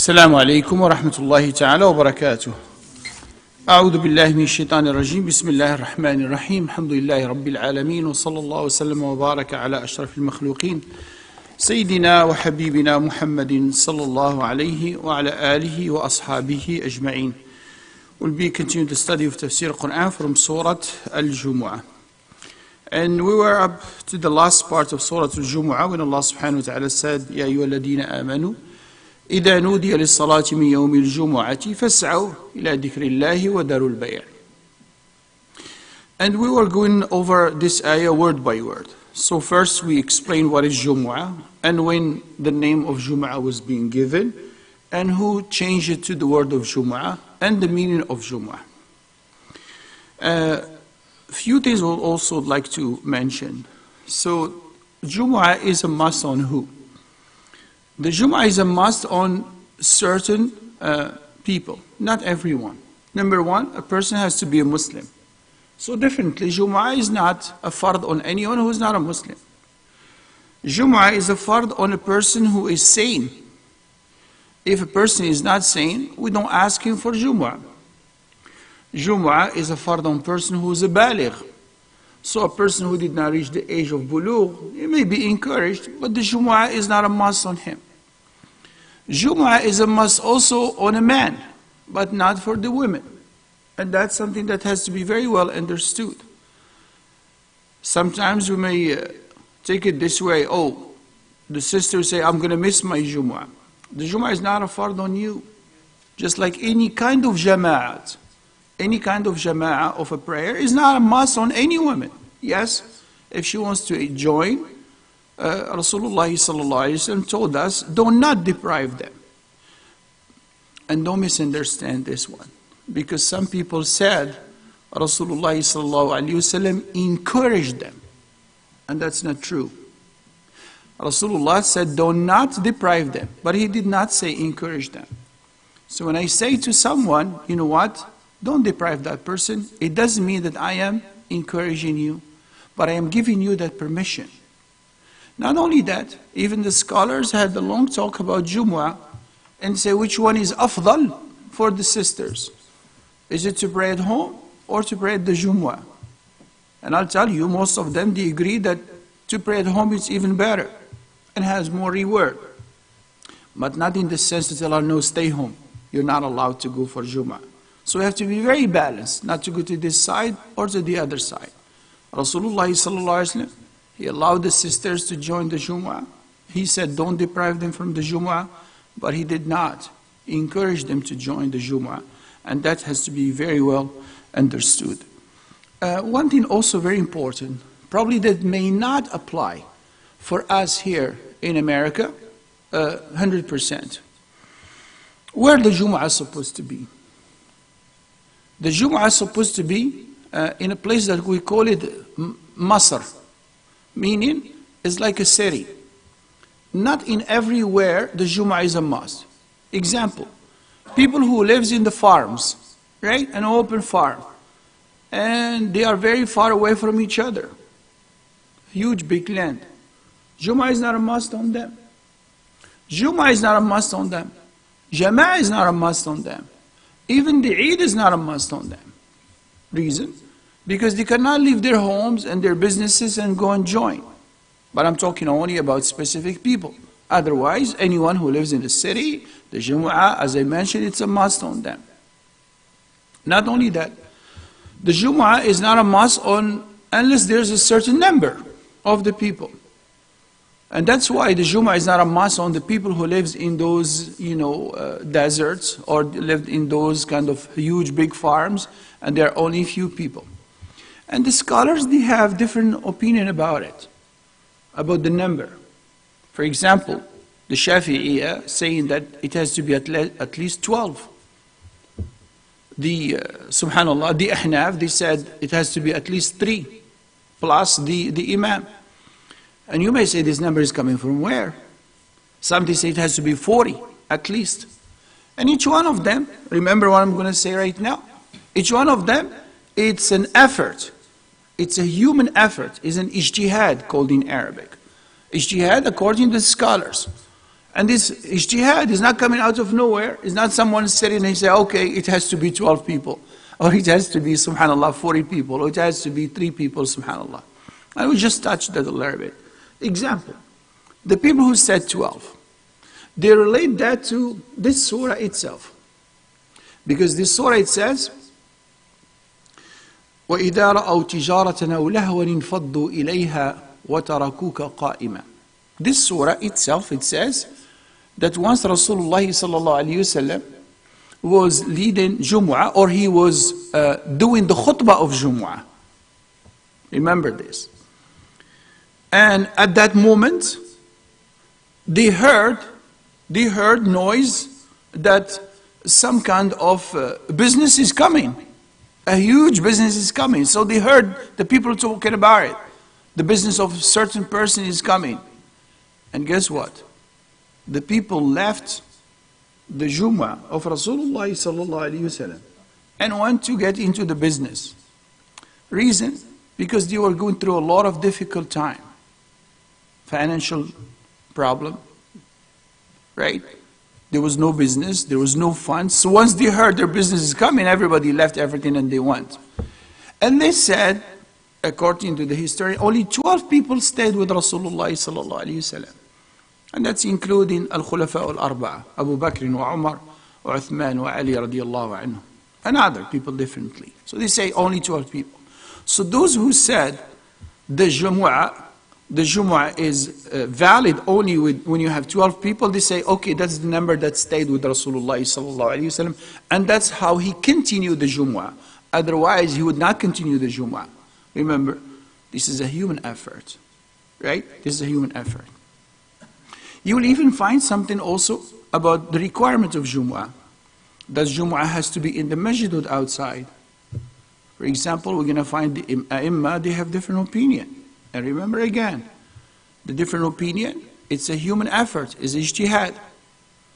السلام عليكم ورحمة الله تعالى وبركاته. أعوذ بالله من الشيطان الرجيم. بسم الله الرحمن الرحيم. الحمد لله رب العالمين، وصلى الله وسلم وبارك على أشرف المخلوقين سيدنا وحبيبنا محمد صلى الله عليه وعلى آله وأصحابه أجمعين. We'll be continuing the study of Tafseer Quran from Surah Al-Jumuaa. And we were up to the last part of Surah Al-Jumuaa when Allah subhanahu wa ta'ala said, يَا أَيُّهَا الَّذِينَ آمَنُوا إذا نودي للصلاة من يوم الجمعة فاسعوا إلى ذكر الله وذروا البيع. And we were going over this ayah word by word. So first we explained what is Jumu'ah and when the name of Jumu'ah was being given and who changed it to the word of Jumu'ah and the meaning of Jumu'ah. Few things we'll also like to mention. So Jumu'ah is a must on who? The Jumu'ah is a must on certain people, not everyone. Number one, a person has to be a Muslim. So definitely, Jumu'ah is not a fard on anyone who is not a Muslim. Jumu'ah is a fard on a person who is sane. If a person is not sane, we don't ask him for Jumu'ah. Jumu'ah is a fard on a person who is a baligh. So a person who did not reach the age of bulugh, he may be encouraged, but the Jumu'ah is not a must on him. Jumu'ah is a must also on a man, but not for the women. And that's something that has to be very well understood. Sometimes we may take it this way, the sisters say, I'm going to miss my Jumu'ah. The Jumu'ah is not a fard on you. Just like any kind of jama'at. Any kind of jama'ah of a prayer is not a must on any woman. Yes, if she wants to join, Rasulullah sallallahu alaihi wasallam told us, do not deprive them. And don't misunderstand this one. Because some people said, Rasulullah sallallahu alaihi wasallam encouraged them. And that's not true. Rasulullah said, do not deprive them. But he did not say encourage them. So when I say to someone, you know what? Don't deprive that person. It doesn't mean that I am encouraging you, but I am giving you that permission. Not only that, even the scholars had a long talk about Jumu'ah and say which one is afdal for the sisters. Is it to pray at home or to pray at the Jumu'ah? And I'll tell you, most of them, they agree that to pray at home is even better and has more reward. But not in the sense that Allah knows, stay home. You're not allowed to go for Jumu'ah. So we have to be very balanced, not to go to this side or to the other side. Rasulullah sallallahu alaihi wasallam, he allowed the sisters to join the Jumu'ah. He said, don't deprive them from the Jumu'ah, but he did not encourage them to join the Jumu'ah. And that has to be very well understood. One thing also very important, probably that may not apply for us here in America, 100%. Where the Jumu'ah is supposed to be? The Jumu'ah is supposed to be in a place that we call it Masr, meaning it's like a city. Not in everywhere the Jumu'ah is a must. Example, people who lives in the farms, right? An open farm. And they are very far away from each other. Huge big land. Jumu'ah is not a must on them. Jumu'ah is not a must on them. Jama'ah is not a must on them. Even the Eid is not a must on them. Reason? Because they cannot leave their homes and their businesses and go and join. But I'm talking only about specific people. Otherwise, anyone who lives in the city, the Jumu'ah, as I mentioned, it's a must on them. Not only that, the Jumu'ah is not a must on unless there's a certain number of the people. And that's why the Jumu'ah is not a must on the people who lives in those, deserts or lived in those kind of huge big farms and there are only few people. And the scholars, they have different opinion about it, about the number. For example, the Shafi'iyya saying that it has to be at least 12. The, subhanallah, the Ahnaf, they said it has to be at least 3 plus the Imam. And you may say this number is coming from where? Some say it has to be 40 at least. And each one of them, remember what I'm going to say right now, each one of them, it's an effort. It's a human effort. It's an ijtihad called in Arabic. Ijtihad according to the scholars. And this ijtihad is not coming out of nowhere. It's not someone sitting and say, okay, it has to be 12 people. Or it has to be, subhanAllah, 40 people. Or it has to be 3 people, subhanAllah. I will just touch that a little bit. Example. The people who said 12, they relate that to this surah itself. Because this surah, it says, وَإِذَا رَأَوْا تِجَارَةً أَوْ لَهْوًا انْفَضُّوا إِلَيْهَا وَتَرَكُوكَ قَائِمًا. This surah itself, it says that once Rasulullah sallallahu alayhi wasallam was leading Jumu'ah, or he was doing the khutbah of Jumu'ah. Remember this. And at that moment, they heard noise that some kind of business is coming. A huge business is coming. So they heard the people talking about it. The business of a certain person is coming. And guess what? The people left the Jumu'ah of Rasulullah sallallahu alaihi wasallam and went to get into the business. Reason? Because they were going through a lot of difficult time. Financial problem, right? There was no business, there was no funds. So once they heard their business is coming, everybody left everything and they went. And they said, according to the history, only 12 people stayed with Rasulullah sallallahu alaihi wasallam. And that's including Al-Khulafa al-Arba'a, Abu Bakr wa Umar wa Uthman wa Ali radiyallahu anhu, and other people differently. So they say only 12 people. So those who said the Jumu'ah is valid only when you have 12 people, they say, okay, that's the number that stayed with Rasulullah sallallahu alaihi wasallam, and that's how he continued the Jumu'ah. Otherwise, he would not continue the Jumu'ah. Remember, this is a human effort, right? This is a human effort. You will even find something also about the requirement of Jumu'ah. That Jumu'ah has to be in the masjid or outside. For example, we're going to find the Ai''Imma, they have different opinion. And remember again, the different opinion, it's a human effort, it's ijtihad.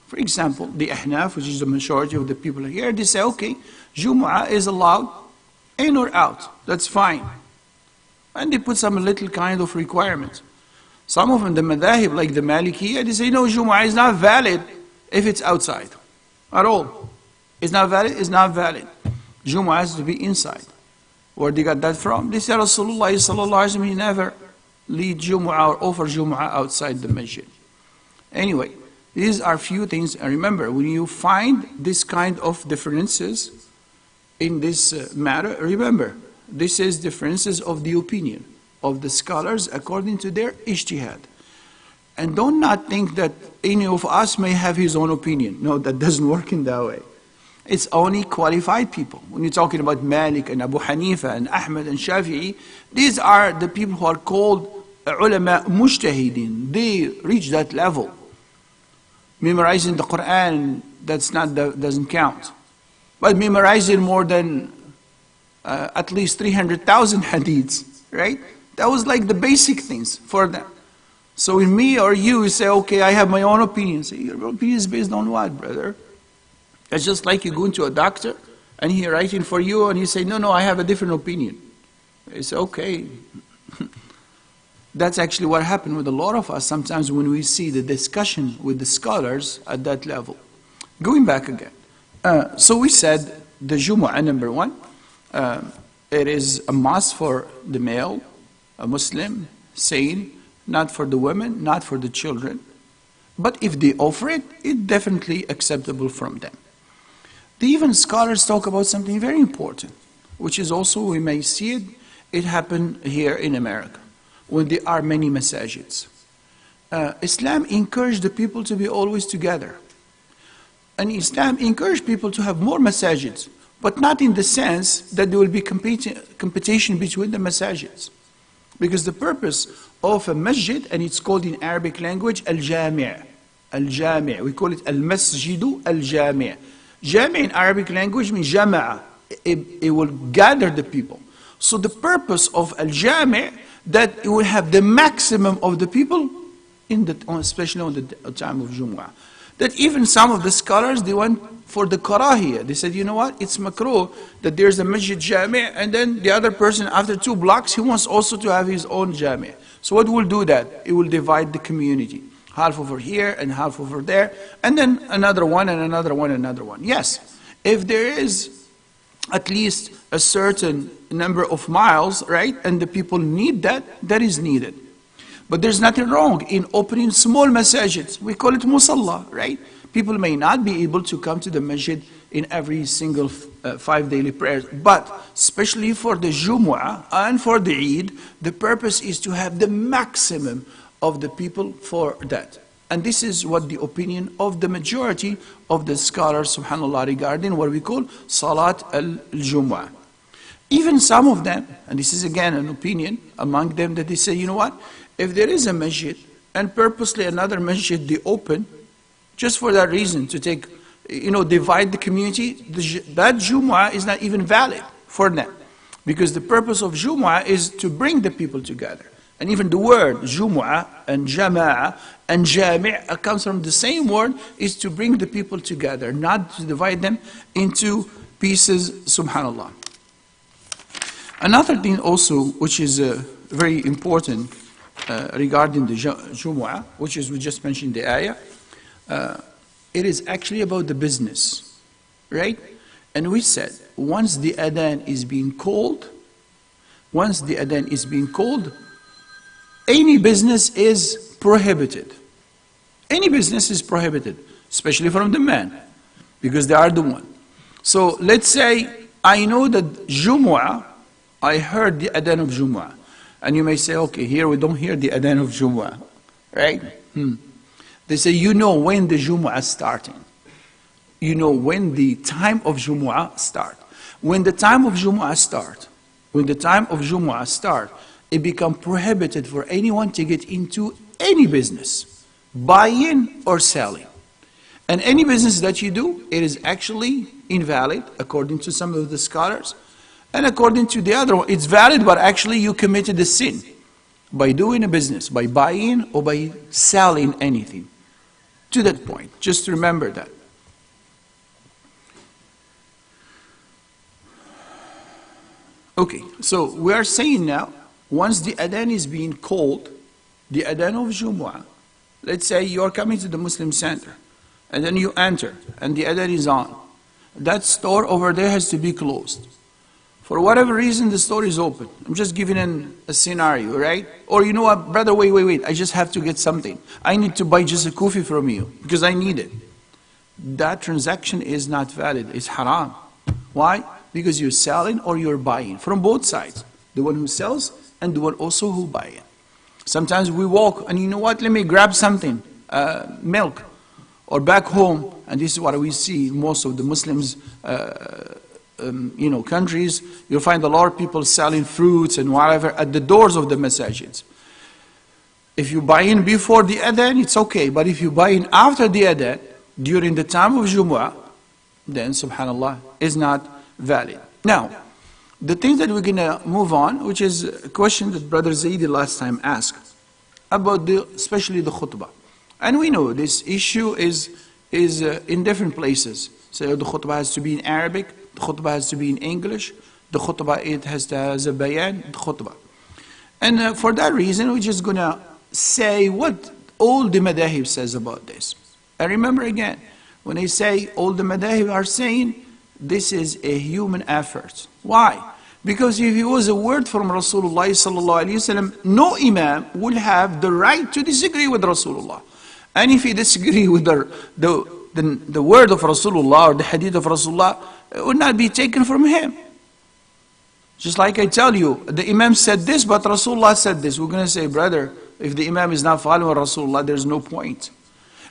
For example, the Ahnaf, which is the majority of the people here, they say, okay, Jumu'ah is allowed in or out, that's fine. And they put some little kind of requirement. Some of them, the madhahib, like the Malikiyya, they say, no, Jumu'ah is not valid if it's outside at all. It's not valid, it's not valid. Jumu'ah has to be inside. Where they got that from? They say Rasulullah sallallahu alaihi wasallam, he never lead Jumu'ah or offer Jumu'ah outside the masjid. Anyway, these are few things. And remember, when you find this kind of differences in this matter, remember, this is differences of the opinion of the scholars according to their ijtihad. And don't not think that any of us may have his own opinion. No, that doesn't work in that way. It's only qualified people. When you're talking about Malik and Abu Hanifa and Ahmad and Shafi'i, these are the people who are called ulama mujtahidin. They reach that level. Memorizing the Quran, doesn't count. But memorizing more than at least 300,000 hadiths, right? That was like the basic things for them. So in me or you say, okay, I have my own opinion. Say, your opinion is based on what, brother? It's just like you go to a doctor and he writing for you and you say, no, I have a different opinion. They say, okay. That's actually what happened with a lot of us sometimes when we see the discussion with the scholars at that level. Going back again. So we said the Jumu'ah, number one, it is a must for the male, a Muslim, sane, not for the women, not for the children. But if they offer it, it's definitely acceptable from them. Even scholars talk about something very important, which is also, we may see it, it happened here in America, when there are many masajids. Islam encouraged the people to be always together. And Islam encouraged people to have more masajids, but not in the sense that there will be competition between the masajids. Because the purpose of a masjid, and it's called in Arabic language, al-jami'. Al-jami'. We call it al-masjidu al-jami'. Jami' in Arabic language means jama'a. It will gather the people. So the purpose of al-jami', that it will have the maximum of the people, especially on the time of Jumu'ah. That even some of the scholars, they went for the karahiyah. They said, you know what, it's makruh that there's a masjid jami' and then the other person after 2 blocks, he wants also to have his own jami'. So what will do that? It will divide the community. half over here and half over there, and then another one and another one and another one. Yes, if there is at least a certain number of miles, right, and the people need that, that is needed. But there's nothing wrong in opening small masajids. We call it musalla, right? People may not be able to come to the masjid in every single 5 daily prayers, but especially for the Jumu'ah and for the Eid, the purpose is to have the maximum of the people for that. And this is what the opinion of the majority of the scholars, subhanAllah, regarding what we call Salat Al-Jumu'ah. Even some of them, and this is again an opinion among them, that they say, you know what, if there is a masjid and purposely another masjid they open, just for that reason, to take, divide the community, that Jumu'ah is not even valid for them. Because the purpose of Jumu'ah is to bring the people together. And even the word Jumu'ah and Jama'ah and Jami' comes from the same word, is to bring the people together, not to divide them into pieces, subhanAllah. Another thing also, which is very important regarding the Jumu'ah, which is, we just mentioned the ayah, it is actually about the business, right? And we said, once the adhan is being called, any business is prohibited. Any business is prohibited, especially from the man, because they are the one. So let's say I know that Jumu'ah, I heard the adhan of Jumu'ah. And you may say, okay, here we don't hear the adhan of Jumu'ah, right? They say, you know when the Jumu'ah is starting. You know when the time of Jumu'ah start. When the time of Jumu'ah start, it becomes prohibited for anyone to get into any business, buying or selling. And any business that you do, it is actually invalid, according to some of the scholars. And according to the other one, it's valid, but actually you committed a sin by doing a business, by buying or by selling anything. To that point, just remember that. Okay, so we are saying now, once the adhan is being called, the adhan of Jumu'ah, let's say you are coming to the Muslim center, and then you enter, and the adhan is on. That store over there has to be closed. For whatever reason, the store is open. I'm just giving a scenario, right? Or you know what, brother, wait, I just have to get something. I need to buy just a coffee from you, because I need it. That transaction is not valid, it's haram. Why? Because you're selling or you're buying, from both sides. The one who sells and the one also who buys it. Sometimes we walk, and you know what, let me grab something, milk, or back home, and this is what we see in most of the Muslims, countries. You'll find a lot of people selling fruits and whatever at the doors of the masajids. If you buy in before the adhan, it's okay. But if you buy in after the adhan, during the time of Jumu'ah, then subhanAllah, is not valid. Now, the thing that we're going to move on, which is a question that Brother Zaidi last time asked, about especially the khutbah. And we know this issue is in different places. So the khutbah has to be in Arabic, the khutbah has to be in English, the khutbah it has to have a bayan, the khutbah. And for that reason, we're just going to say what all the madahib says about this. And remember again, when I say all the madahib are saying, this is a human effort. Why? Because if it was a word from Rasulullah sallallahu alaihi wasallam, no imam will have the right to disagree with Rasulullah. And if he disagree with the word of Rasulullah or the hadith of Rasulullah, it would not be taken from him. Just like I tell you, the imam said this, but Rasulullah said this. We're going to say, brother, if the imam is not following Rasulullah, there's no point.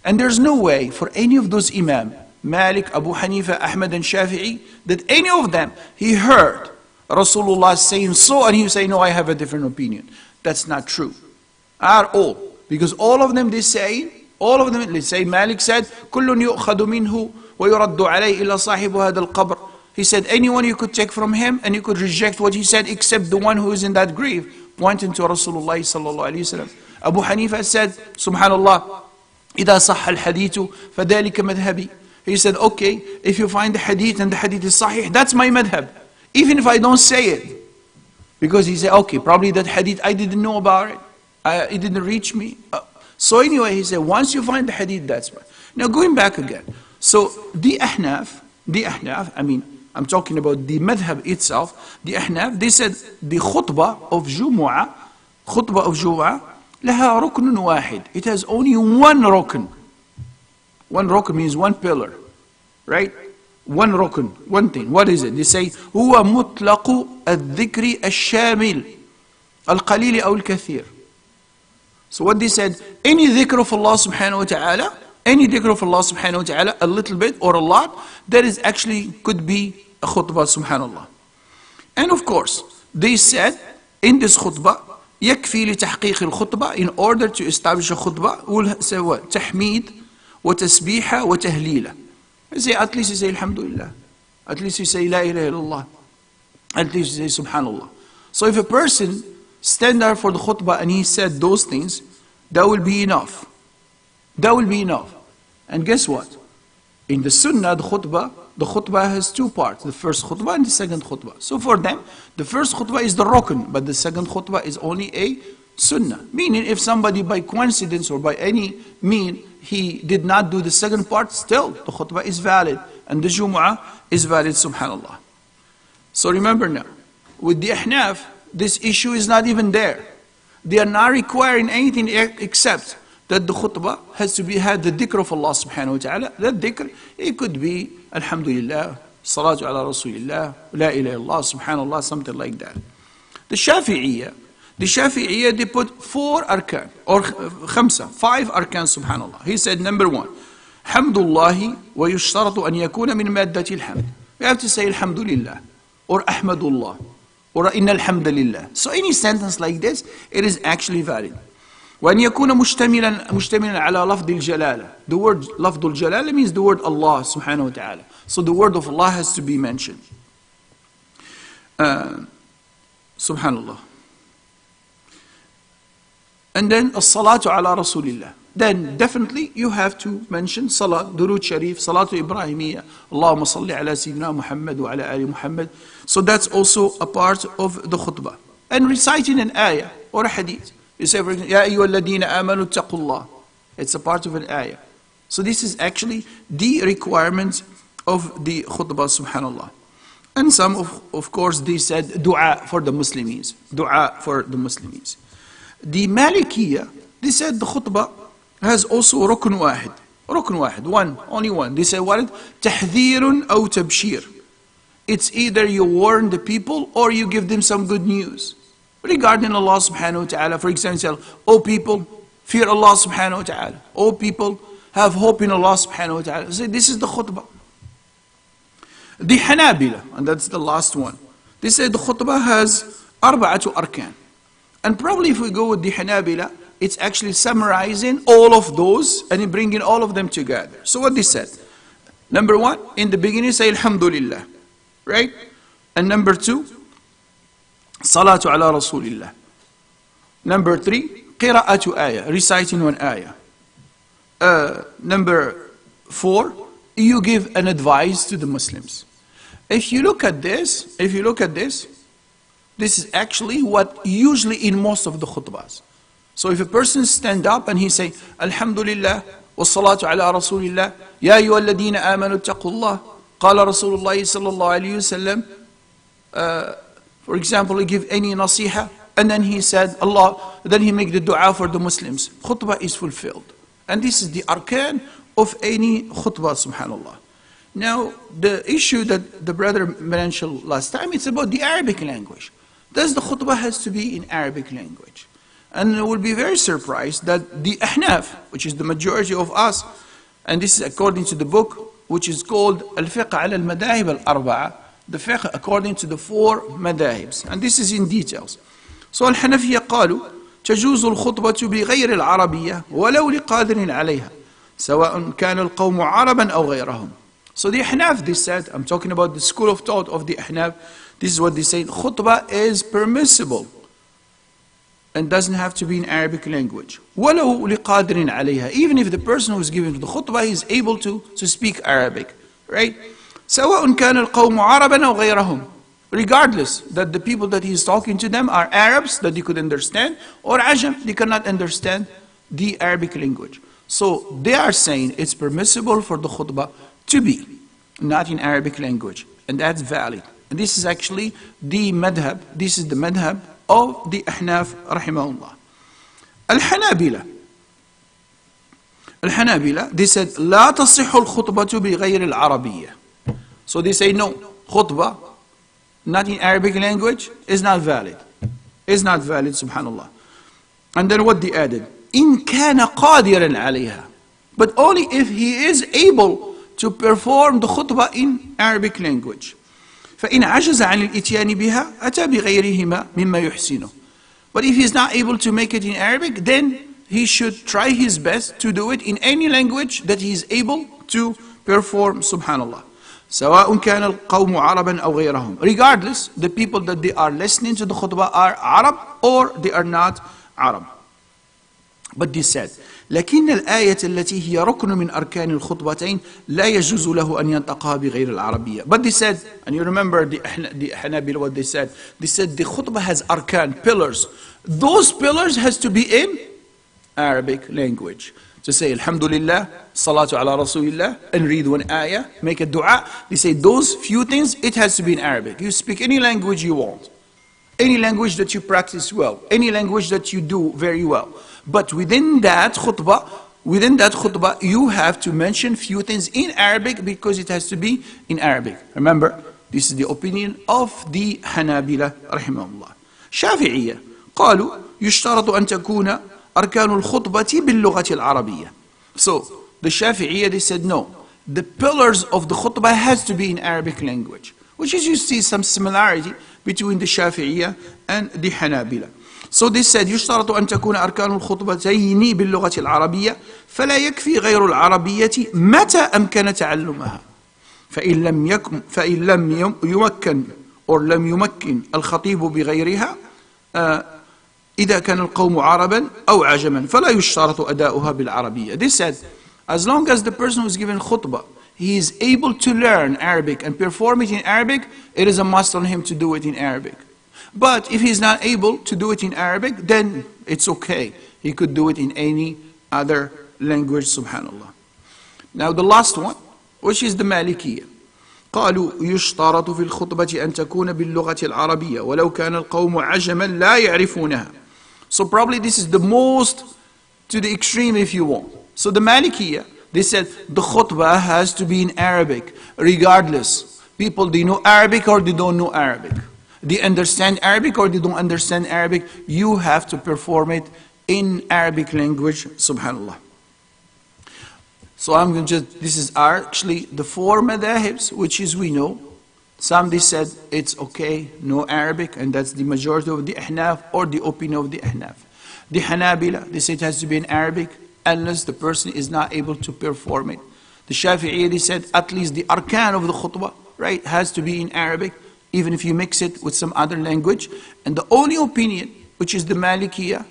And there's no way for any of those imam, Malik, Abu Hanifa, Ahmad and Shafi'i, that any of them, he heard Rasulullah saying so, and he say, no, I have a different opinion. That's not true at all. Because all of them, they say, let's say Malik said, كُلٌّ يُؤْخَذُ مِنْهُ وَيُرَدُّ عَلَيْهِ إِلَّا صَاحِبُ هَذَا الْقَبْرِ. He said, anyone you could take from him, and you could reject what he said, except the one who is in that grave, pointing to Rasulullah sallallahu alayhi wa sallam. Abu Hanifa said, subhanallah, إِذَا صَحَّ الْحَدِيثُ فَذَلِكَ مَذْهَبِي. He said, okay, if you find the hadith and the hadith is sahih, that's my madhab. Even if I don't say it. Because he said, okay, probably that hadith, I didn't know about it. It didn't reach me. So anyway, he said, once you find the hadith, that's right. Now going back again. So the Ahnaf, I mean, I'm talking about the madhab itself, the Ahnaf, they said the khutbah of Jumu'ah, لها ركن واحد. It has only one rukn. One rukn means one pillar, right? One rukn, one thing. What is it? They say, هو مطلق الذكر الشامل القليل أو الكثير. So what they said, any dhikr of Allah subhanahu wa ta'ala, any dhikr of Allah subhanahu wa ta'ala, a little bit or a lot, that is actually could be a khutbah, subhanallah. And of course, they said in this khutbah, يكفي لتحقيق الخطبة, in order to establish a khutbah, we'll say what? تحميد وتسبيح وتهليل. Say, at least you say alhamdulillah, at least you say la ilaha illallah, at least you say subhanallah. So if a person stand there for the khutbah and he said those things, that will be enough. That will be enough. And guess what? In the sunnah, the khutbah has two parts, the first khutbah and the second khutbah. So for them, the first khutbah is the rukn, but the second khutbah is only a sunnah. Meaning if somebody by coincidence or by any mean, he did not do the second part, still the khutbah is valid. And the Jumu'ah is valid, subhanallah. So remember now, with the Ahnaf, this issue is not even there. They are not requiring anything except that the khutbah has to be had the dhikr of Allah subhanahu wa ta'ala. That dhikr, it could be alhamdulillah, salatu ala rasulillah, la ilaha illallah, subhanallah, something like that. The Shafi'iyya, they put 4 arkan, or five arkan, subhanallah. He said, number 1, hamdullahi wa yushtaratu an yakuna min maddati alhamd. We have to say alhamdulillah, or ahmadullah, or inna alhamdulillah. So any sentence like this, it is actually valid. وأن يكون مشتملا على لفظ الجلالة. The word لفظ الجلالة means the word Allah subhanahu wa ta'ala. So the word of Allah has to be mentioned. Subhanallah. And then الصلاة على رسول الله. Then definitely you have to mention Salat, Durud Sharif, Salatu Ibrahimiyya, Allahumma salli ala Sayyidina Muhammad wa ala Ali Muhammad. So that's also a part of the khutbah. And reciting an ayah or a hadith. You say, for example, يَا أَيُّهَا الَّذِينَ آمَنُوا اتَّقُوا اللَّهِ. It's a part of an ayah. So this is actually the requirements of the khutbah, subhanallah. And some, of course, they said dua for the Muslims. Dua for the Muslims. The Malikiyya, they said the khutbah has also rukn wahid. Rukn wahid, one, only one. They said what? تَحْذِيرٌ أَوْ تَبْشِيرٌ. It's either you warn the people or you give them some good news. Regarding Allah subhanahu wa ta'ala, for example, O people, fear Allah subhanahu wa ta'ala. O people, have hope in Allah subhanahu wa ta'ala. So this is the khutbah. The Hanabila, and that's the last one. They say the khutbah has arba'atu arkan. And probably if we go with the Hanabila, it's actually summarizing all of those and bringing all of them together. So what they said? Number 1, in the beginning say alhamdulillah. Right? And number 2, Salatu ala Rasulillah. Number 3, Qira'atu ayah, reciting one ayah. Number 4, you give an advice to the Muslims. If you look at this, this is actually what usually in most of the khutbahs. So if a person stand up and he say, Alhamdulillah, wa salatu ala Rasulillah, Ya ayyuha alladhina amanu taqullah, qala Rasulullah sallallahu alayhi wasallam, for example, he give any nasiha, and then he said, Allah, then he make the dua for the Muslims. Khutbah is fulfilled. And this is the arkan of any khutbah, subhanallah. Now, the issue that the brother mentioned last time, it's about the Arabic language. Does the khutbah has to be in Arabic language? And we will be very surprised that the Ahnaf, which is the majority of us, and this is according to the book, which is called Al-Fiqh ala al-Madahib al-Arba'a, the fiqh according to the 4 madahibs. And this is in details. So الحنفية قالوا تجوز الخطبة بغير العربية ولو لقادر عليها سواء كان القوم عربا أو غيرهم. So the Ahnaf, they said, I'm talking about the school of thought of the Ahnaf, this is what they say, khutbah is permissible and doesn't have to be in Arabic language. ولو لقادر عليها. Even if the person who is giving the khutbah is able to speak Arabic, right? سواء كان القوم عربا أو غيرهم. Regardless that the people that he is talking to them are Arabs that they could understand, or Ajam, they cannot understand the Arabic language. So they are saying it's permissible for the khutbah to be not in Arabic language, and that's valid. And this is actually the madhab, this is the madhab of the Ahnaf rahimahullah. Al-Hanabila, they said, لا تصح الخطبة بغير العربية. So they say, no, khutbah, not in Arabic language, is not valid. Is not valid, subhanallah. And then what they added? إن كان قادرا عليها. But only if he is able to perform the khutbah in Arabic language. فإن عجز عن الإتيان بها أتى بغيرهما مما يحسنه. But if he is not able to make it in Arabic, then he should try his best to do it in any language that he is able to perform, subhanallah. سواء كان القوم عربا أو غيرهم. Regardless, the people that they are listening to the khutbah are Arab or they are not Arab. But they said, لكن الآية التي هي ركن من أركان الخطبتين لا يجوز له أن ينطقها بغير العربية. But they said, and you remember the Hanabila what they said the khutbah has arkan, pillars. Those pillars has to be in Arabic language. To say Alhamdulillah, Salatu ala Rasulillah, and read one ayah, make a dua. They say those few things, it has to be in Arabic. You speak any language you want. Any language that you practice well. Any language that you do very well. But within that khutbah, you have to mention few things in Arabic because it has to be in Arabic. Remember, this is the opinion of the Hanabila rahimahullah. Shafi'iyya قالوا يشترط أن تكون أركان الخطبة باللغة العربية. So the Shafi'iyya, they said no. The pillars of the khutbah has to be in Arabic language. Which is, you see some similarity between the Shafi'iyya and the Hanabila. So they said يشترط أن تكون أركان الخطبتين باللغة العربية فلا يكفي غير العربية متى أمكن تعلمها فإن لم يمكن أو لم يمكن الخطيب بغيرها إذا كان القوم عربا أو عجما فلا يشترط أداؤها بالعربية. They said as long as the person who is given khutbah he is able to learn Arabic and perform it in Arabic, it is a must on him to do it in Arabic. But if he's not able to do it in Arabic, then it's okay. He could do it in any other language, subhanallah. Now the last one, which is the Malikiyya. قالوا يشترط في الخطبة أن تكون باللغة العربية ولو كان القوم عجما لا يعرفونها. So probably this is the most to the extreme if you want. So the Malikiyya, they said the khutbah has to be in Arabic, regardless. People, they know Arabic or they don't know Arabic. They understand Arabic or they don't understand Arabic. You have to perform it in Arabic language, subhanallah. So I'm going to just, this is actually the four madahibs, which is we know. Some they said it's okay, no Arabic, and that's the majority of the Ahnaf or the opinion of the Ahnaf. The Hanabila, they say it has to be in Arabic unless the person is not able to perform it. The Shafi'iyya, they said at least the arkan of the khutbah, right, has to be in Arabic, even if you mix it with some other language. And the only opinion, which is the Malikiyya,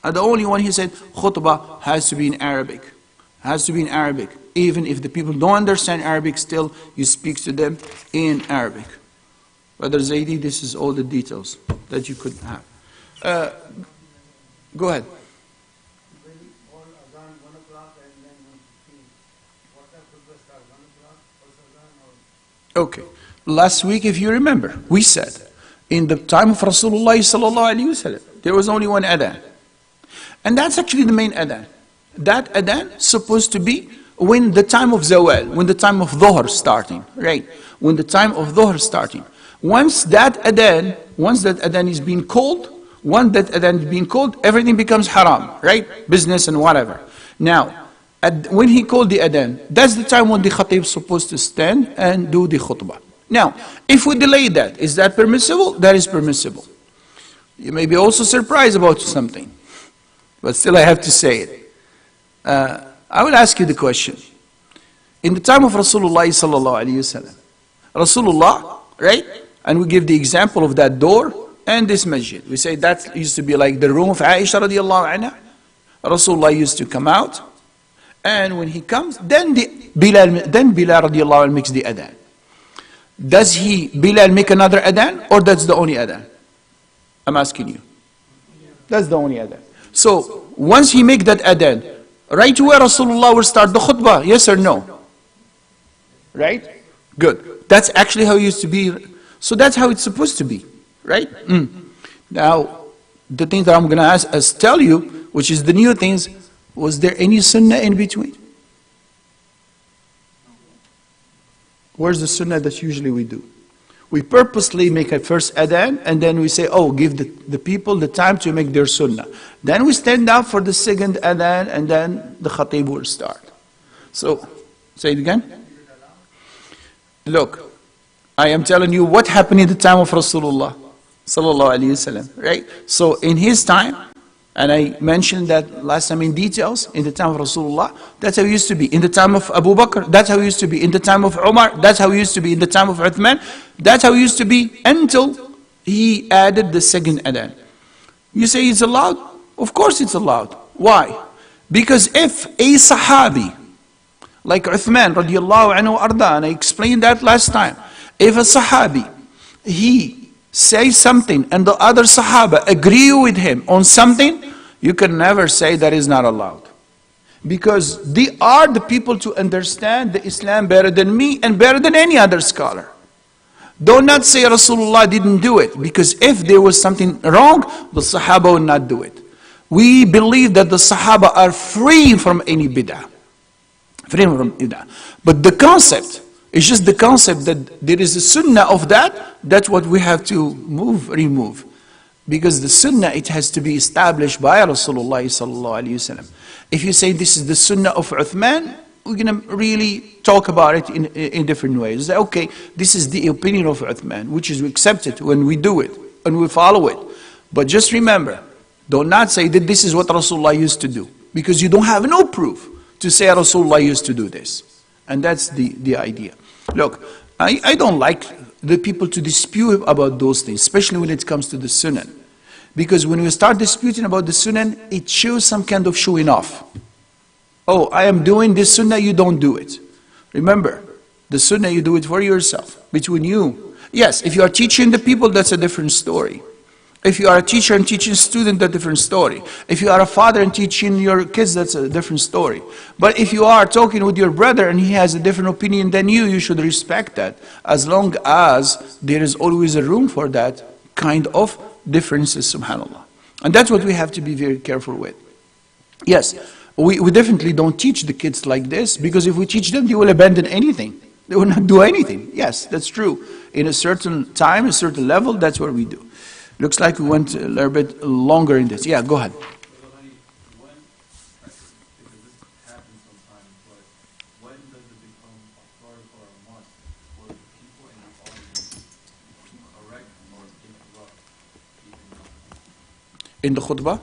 the only one he said khutbah has to be in Arabic. Has to be in Arabic. Even if the people don't understand Arabic, still you speak to them in Arabic. Brother Zaidi, this is all the details that you could have. Go ahead. Okay. Last week, if you remember, we said in the time of Rasulullah sallallahu alaihi wasallam, there was only one adhan. And that's actually the main adhan. That adhan is supposed to be when the time of zawal, when the time of dhuhr starting, right? When the time of dhuhr starting. Once that adhan is being called, everything becomes haram, right? Business and whatever. Now, when he called the adhan, that's the time when the khatib is supposed to stand and do the khutbah. Now, if we delay that, is that permissible? That is permissible. You may be also surprised about something, but still I have to say it. I will ask you the question. In the time of Rasulullah sallallahu alaihi wasallam, Rasulullah, right? And we give the example of that door and this masjid. We say that used to be like the room of Aisha radiallahu anha. Rasulullah used to come out, and when he comes, then Bilal radiallahu anhu makes the adhan. Does Bilal make another adhan, or that's the only adhan? I'm asking you. That's the only adhan. So once he make that adhan, right away Rasulullah will start the khutbah, yes or no? Right? Good. That's actually how it used to be. So that's how it's supposed to be, right? Now, the thing that I'm going to tell you, which is the new things, was there any sunnah in between? Where's the sunnah that usually we do? We purposely make a first adhan, and then we say, oh, give the people the time to make their sunnah. Then we stand up for the second adhan, and then the khatib will start. So, say it again. Look, I am telling you what happened in the time of Rasulullah sallallahu alaihi wasallam, right? So in his time, and I mentioned that last time in details, in the time of Rasulullah, that's how it used to be. In the time of Abu Bakr, that's how it used to be. In the time of Umar, that's how it used to be. In the time of Uthman, that's how it used to be until he added the second adhan. You say it's allowed? Of course it's allowed. Why? Because if a Sahabi, like Uthman radiallahu anhu arda, and I explained that last time, if a Sahabi, he say something and the other Sahaba agree with him on something, you can never say that is not allowed. Because they are the people to understand the Islam better than me and better than any other scholar. Do not say Rasulullah didn't do it, because if there was something wrong, the Sahaba would not do it. We believe that the Sahaba are free from any bid'ah. Free from bid'ah. But the concept, it's just the concept that there is a sunnah of that, that's what we have to remove. Because the sunnah, it has to be established by Rasulullah sallallahu alaihi wasallam. If you say this is the sunnah of Uthman, we're going to really talk about it in different ways. Say, okay, this is the opinion of Uthman, which is we accept it when we do it, and we follow it. But just remember, do not say that this is what Rasulullah used to do, because you don't have no proof to say Rasulullah used to do this. And that's the idea. Look, I don't like the people to dispute about those things, especially when it comes to the sunnah. Because when we start disputing about the sunnah, it shows some kind of showing off. Oh, I am doing this sunnah, you don't do it. Remember, the sunnah, you do it for yourself, between you. Yes, if you are teaching the people, that's a different story. If you are a teacher and teaching student, that's a different story. If you are a father and teaching your kids, that's a different story. But if you are talking with your brother and he has a different opinion than you should respect that, as long as there is always a room for that kind of differences, subhanAllah. And that's what we have to be very careful with. Yes, we definitely don't teach the kids like this, because if we teach them, they will abandon anything. They will not do anything. Yes, that's true. In a certain time, a certain level, that's what we do. Looks like we went a little bit longer in this. Yeah, go ahead. In the khutbah?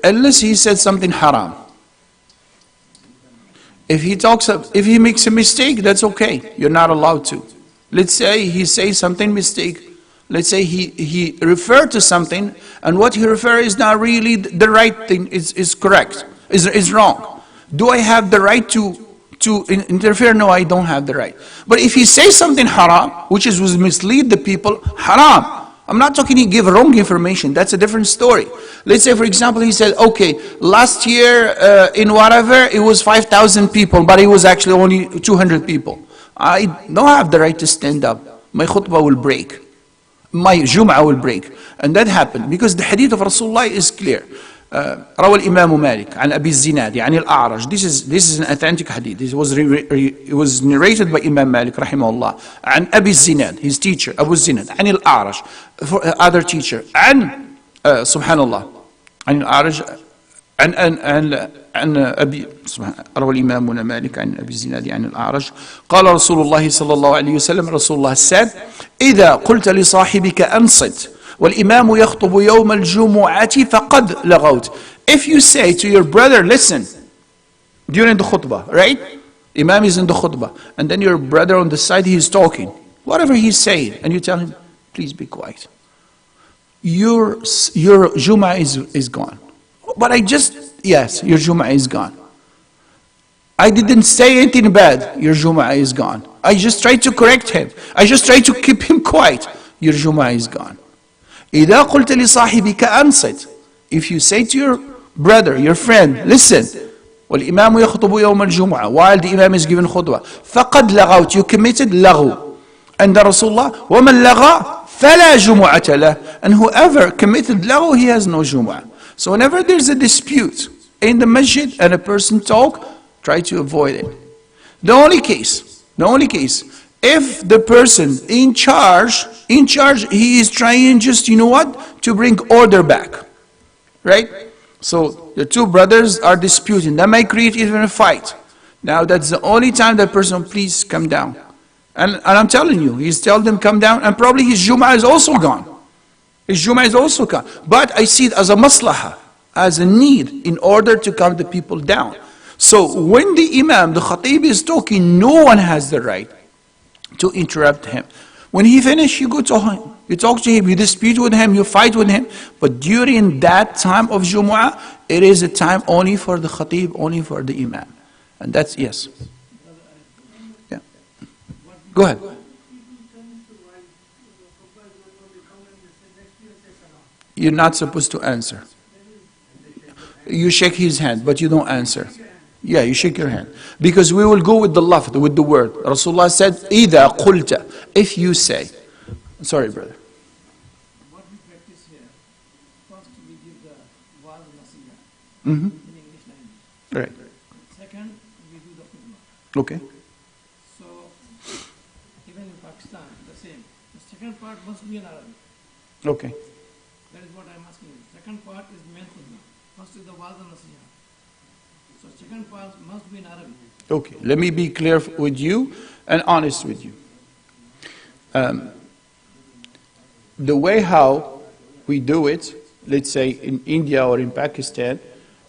Unless he said something haram. If he makes a mistake, that's okay. You're not allowed to. Let's say he says something mistake. Let's say he referred to something, and what he referred is not really the right thing, is correct, is wrong. Do I have the right to interfere? No, I don't have the right. But if he says something haram, which is was mislead the people, haram. I'm not talking he give wrong information. That's a different story. Let's say, for example, he said, okay, last year in whatever, it was 5,000 people, but it was actually only 200 people. I don't have the right to stand up. My khutbah will break. My Jumu'ah will break. And that happened because the hadith of Rasulullah is clear. روى الإمام مالك عن أبي الزناد عن الأعرج. This is an authentic hadith. It was narrated by Imam Malik رحمه الله عن أبي الزناد, his teacher أبو الزناد, عن الأعرج, other teacher, عن سبحان الله عن الأعرج عن أبي روى الإمام مالك عن أبي الزناد عن الأعرج قال رسول الله صلى الله عليه وسلم, Rasulullah said, إذا قلت لصاحبك أنصت والإمام يخطب يوم الجمعة فقد لغوت. If you say to your brother, listen, during the khutbah, right? Imam is in the khutbah, and then your brother on the side, he is talking. Whatever he's saying, and you tell him, please be quiet. Your Jumu'ah is gone. But yes, your Jumu'ah is gone. I didn't say anything bad, your Jumu'ah is gone. I just tried to correct him. I just tried to keep him quiet. Your Jumu'ah is gone. إذا قلت لصاحبك أنصت. If you say to your brother, your friend, listen, والإمام يخطب يوم الجمعة, while the imam is giving khutbah, فقد لغوت, you committed لغو. And the Rasulullah, ومن لغى فلا جمعة له. And whoever committed لغو, he has no jumu'ah. So whenever there's a dispute in the masjid and a person talk, try to avoid it. The only case, if the person in charge, he is trying just, you know what, to bring order back, right? So the two brothers are disputing. That might create even a fight. Now that's the only time that person, please come down. And I'm telling you, he's telling them come down, and probably his Jum'ah is also gone. His Jum'ah is also gone. But I see it as a maslahah, as a need, in order to calm the people down. So when the Imam, the Khatib is talking, no one has the right to interrupt him. When he finishes, you go to him, you talk to him, you dispute with him, you fight with him. But during that time of Jumu'ah, it is a time only for the Khatib, only for the Imam. And that's, yes. Yeah. Go ahead. You're not supposed to answer. You shake his hand, but you don't answer. Yeah, you shake your hand. Because we will go with the lafz, with the word. Rasulullah said, إِذَا قُلْتَ, if you say. Sorry, brother. What we practice here, first we give the wa'az nasiha Mm-hmm. in English language. Right. Second, we do the khutbah. Okay. So, even in Pakistan, the same. The second part must be in Arabic. Okay. That is what I am asking you. Second part is main khutbah. First is the wa'az nasiha. So, second part must be in Arabic. Okay. Let me be clear with you and honest with you. The way how we do it, let's say in India or in Pakistan,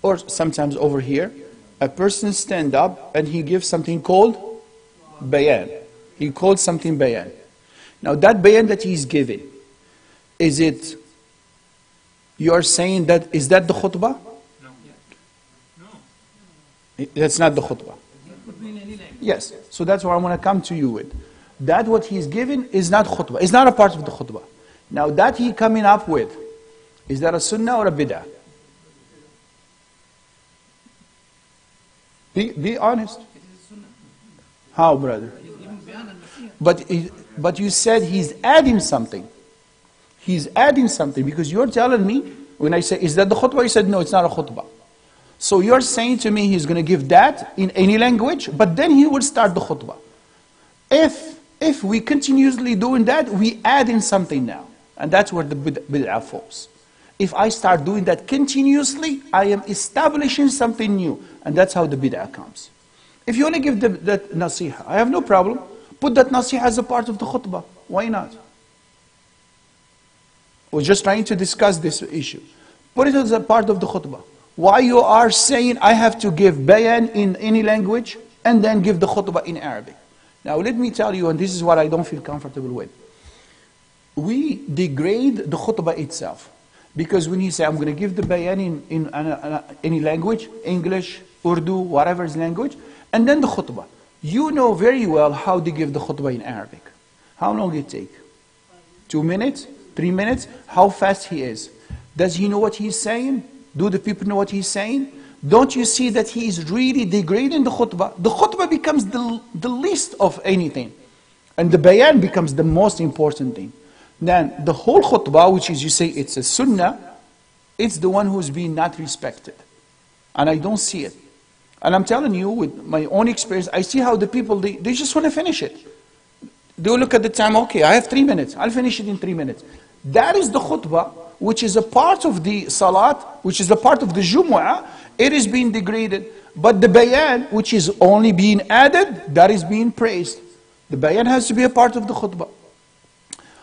or sometimes over here, a person stand up and he gives something called bayan. He calls something bayan. Now that bayan that he's giving, is it, you are saying that, is that the khutbah? No. That's not the khutbah. It could be in any language. Yes. So that's what I want to come to you with. That what he's giving is not khutbah. It's not a part of the khutbah. Now that he coming up with, is that a sunnah or a bid'ah? Be honest. It is sunnah. How, brother? He is giving bayan and nasiha. But you said he's adding something. He's adding something because you're telling me, when I say, is that the khutbah? You said, no, it's not a khutbah. So you're saying to me he's going to give that in any language, but then he will start the khutbah. If we continuously doing that, we add in something now. And that's where the bid'ah falls. If I start doing that continuously, I am establishing something new. And that's how the bid'ah comes. If you only give that nasiha, I have no problem. Put that nasiha as a part of the khutbah. Why not? We're just trying to discuss this issue. Put it as a part of the khutbah. Why you are saying I have to give bayan in any language and then give the khutbah in Arabic? Now let me tell you, and this is what I don't feel comfortable with. We degrade the khutbah itself. Because when you say, I'm going to give the bayan in any language, English, Urdu, whatever is language, and then the khutbah. You know very well how to give the khutbah in Arabic. How long it take? 2 minutes? 3 minutes? How fast he is? Does he know what he's saying? Do the people know what he's saying? Don't you see that he is really degrading the khutbah? The khutbah becomes the least of anything. And the bayan becomes the most important thing. Then the whole khutbah, which is you say it's a sunnah, it's the one who's being not respected. And I don't see it. And I'm telling you, with my own experience, I see how the people, they just want to finish it. They look at the time, okay, I have 3 minutes. I'll finish it in 3 minutes. That is the khutbah, which is a part of the salat, which is a part of the Jumu'ah. It is being degraded. But the bayan, which is only being added, that is being praised. The bayan has to be a part of the khutbah.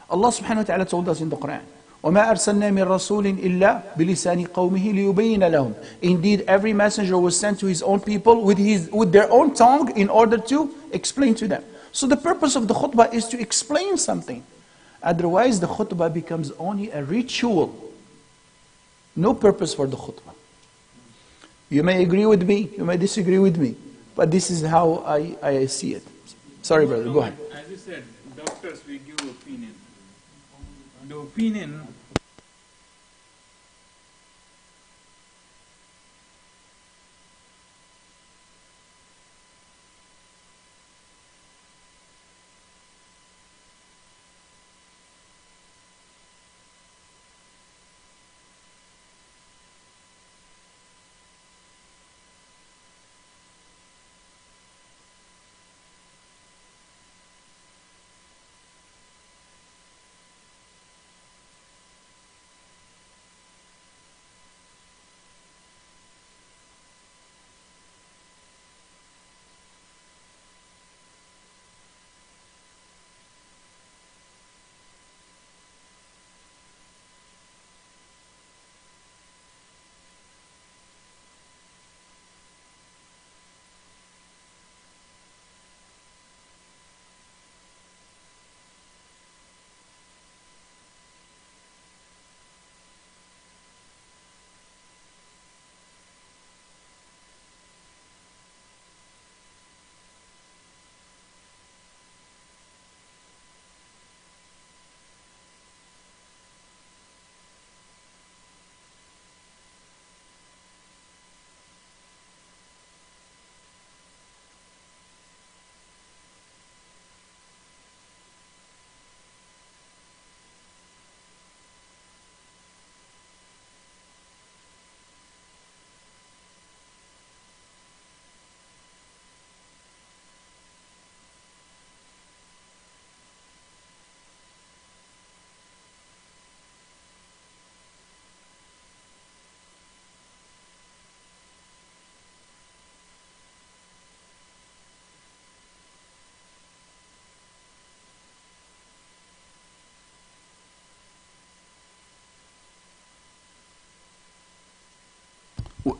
Allah subhanahu wa ta'ala told us in the Quran, وَمَا أَرْسَلْنَا مِن رَسُولٍ إِلَّا بِلِسَانِ قَوْمِهِ لِيُبَيِّنَ لَهُمْ. Indeed, every messenger was sent to his own people with their own tongue in order to explain to them. So the purpose of the khutbah is to explain something. Otherwise, the khutbah becomes only a ritual. No purpose for the khutbah. You may agree with me, you may disagree with me, but this is how I see it. Sorry, brother, go ahead. As you said, doctors, we give opinion. The opinion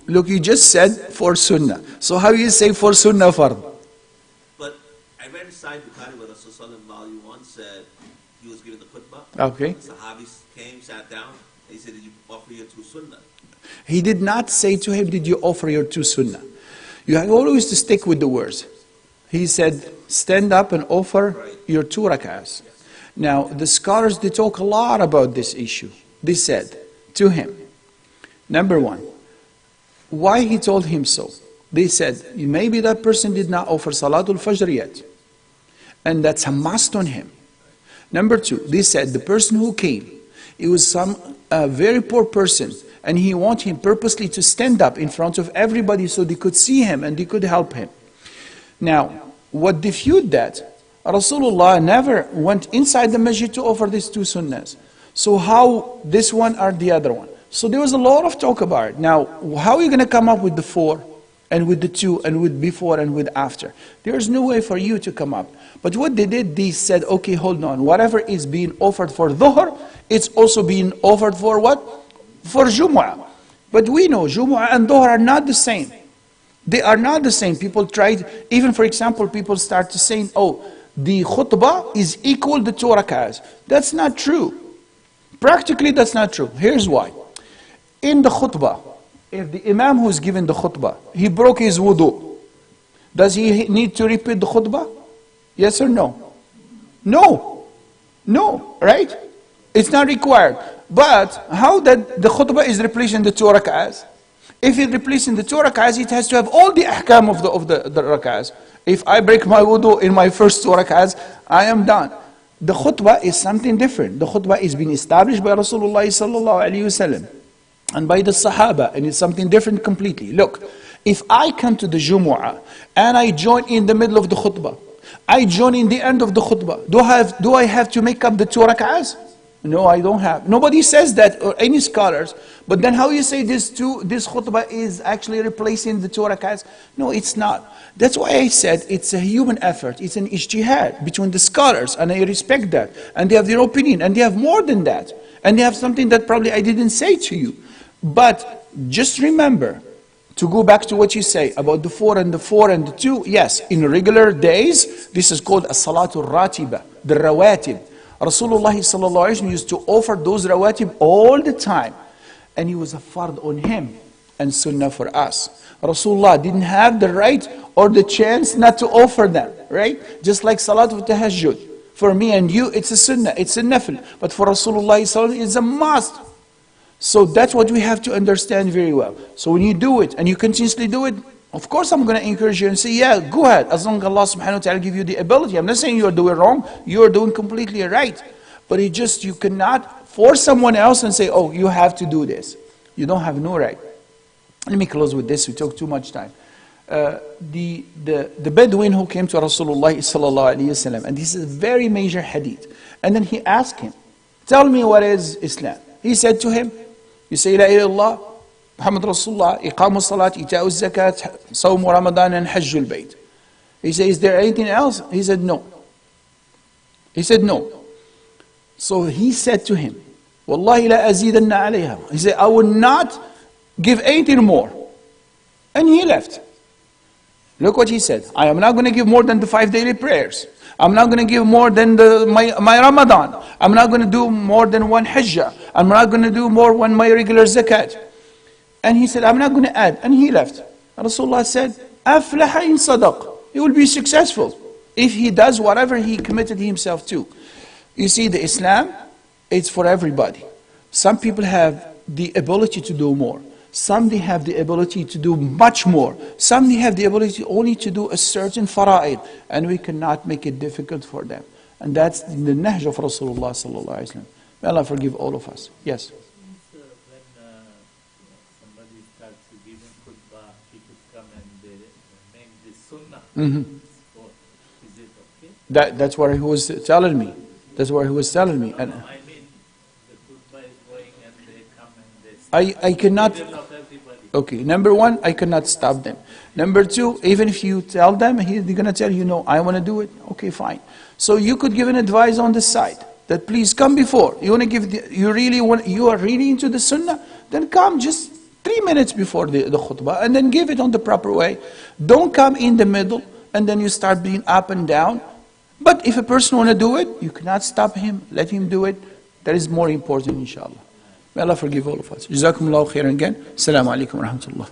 Look, you just said for sunnah. So how you say for sunnah fard? But I read inside Bukhari where Rasulullah volume 1 said he was giving the khutbah. Okay. The Sahabis came, sat down, and he said, did you offer your two sunnah? He did not say to him, did you offer your two sunnah? You have always to stick with the words. He said, stand up and offer your two rak'ahs. Now, the scholars, they talk a lot about this issue. They said to him, number one, why he told him so? They said, maybe that person did not offer Salatu Al-Fajr yet. And that's a must on him. Number two, they said, the person who came, it was some very poor person, and he wanted him purposely to stand up in front of everybody so they could see him and they could help him. Now, what defuted that, Rasulullah never went inside the masjid to offer these two sunnahs. So how this one or the other one? So there was a lot of talk about it. Now, how are you going to come up with the four, and with the two, and with before, and with after? There's no way for you to come up. But what they did, they said, okay, hold on. Whatever is being offered for Dhuhr, it's also being offered for what? For Jumu'ah. But we know Jumu'ah and Dhuhr are not the same. They are not the same. People tried, even for example, people start to say, oh, the khutbah is equal to 2 rak'ahs. That's not true. Practically, that's not true. Here's why. In the khutbah, if the imam who's giving the khutbah, he broke his wudu, does he need to repeat the khutbah? Yes or no? No. No, right? It's not required. But how that the khutbah is replacing the 2 rak'ahs? If it's replacing the 2 rak'ahs, it has to have all the ahkam of the rak'ahs. If I break my wudu in my first 2 rak'ahs, I am done. The khutbah is something different. The khutbah is being established by Rasulullah sallallahu alaihi wasallam and by the Sahaba, and it's something different completely. Look, if I come to the Jumu'ah and I join in the middle of the khutbah, I join in the end of the khutbah, do I have to make up the 2 rak'ahs? No, I don't have. Nobody says that, or any scholars. But then how you say this khutbah is actually replacing the 2 rak'ahs? No, it's not. That's why I said it's a human effort. It's an ijtihad between the scholars, and I respect that. And they have their opinion, and they have more than that. And they have something that probably I didn't say to you. But just remember, to go back to what you say about the 4 and the 4 and the 2, yes, in regular days, this is called a Salatu Ratiba, the Rawatib. Rasulullah sallallahu alaihi wasallam used to offer those rawatib all the time. And it was a fard on him and sunnah for us. Rasulullah didn't have the right or the chance not to offer them, right? Just like Salatu Tahajjud. For me and you, it's a sunnah, it's a nafil. But for Rasulullah sallallahu alaihi wasallam, it's a must. So that's what we have to understand very well. So when you do it and you continuously do it, of course I'm going to encourage you and say, yeah, go ahead. As long as Allah subhanahu wa ta'ala give you the ability. I'm not saying you are doing wrong. You are doing completely right. But you cannot force someone else and say, oh, you have to do this. You don't have no right. Let me close with this. We took too much time. The Bedouin who came to Rasulullah sallallahu alayhi wasallam, and this is a very major hadith. And then he asked him, tell me what is Islam. He said to him, you say, La ilaha illallah, Muhammad Rasulullah, Iqamu Salat, Ita'u Zakat, Sawm Ramadan, and Hajjul Bayt. He said, is there anything else? He said, no. He said, no. So he said to him, Wallahi la azidanna alayha. He said, I will not give anything more. And he left. Look what he said. I am not going to give more than the 5 daily prayers. I'm not going to give more than my Ramadan. I'm not going to do more than 1 Hajjah. I'm not going to do more than my regular zakat. And he said, I'm not going to add. And he left. Rasulullah said, Aflaha in sadaq. He will be successful if he does whatever he committed himself to. You see, the Islam, it's for everybody. Some people have the ability to do more. Some they have the ability to do much more. Some they have the ability only to do a certain fara'id. And we cannot make it difficult for them. And that's the nahj of Rasulullah sallallahu alaihi wasallam. May Allah forgive all of us. Yes. Is it okay? That's what he was telling me. That's what he was telling me. And I mean, the khutbah is going and they come and they I cannot. not everybody. Okay, number one, I cannot stop them. Number two, even if you tell them, they're going to tell you, no, I want to do it. Okay, fine. So you could give an advice on the side that please come before. You want to give, you are really into the sunnah, then come, just 3 minutes before the khutbah, and then give it on the proper way. Don't come in the middle, and then you start being up and down. But if a person want to do it, you cannot stop him. Let him do it. That is more important, inshallah. May Allah forgive all of us. Jazakumullahu khairan again. Assalamu alaikum wa rahmatullah.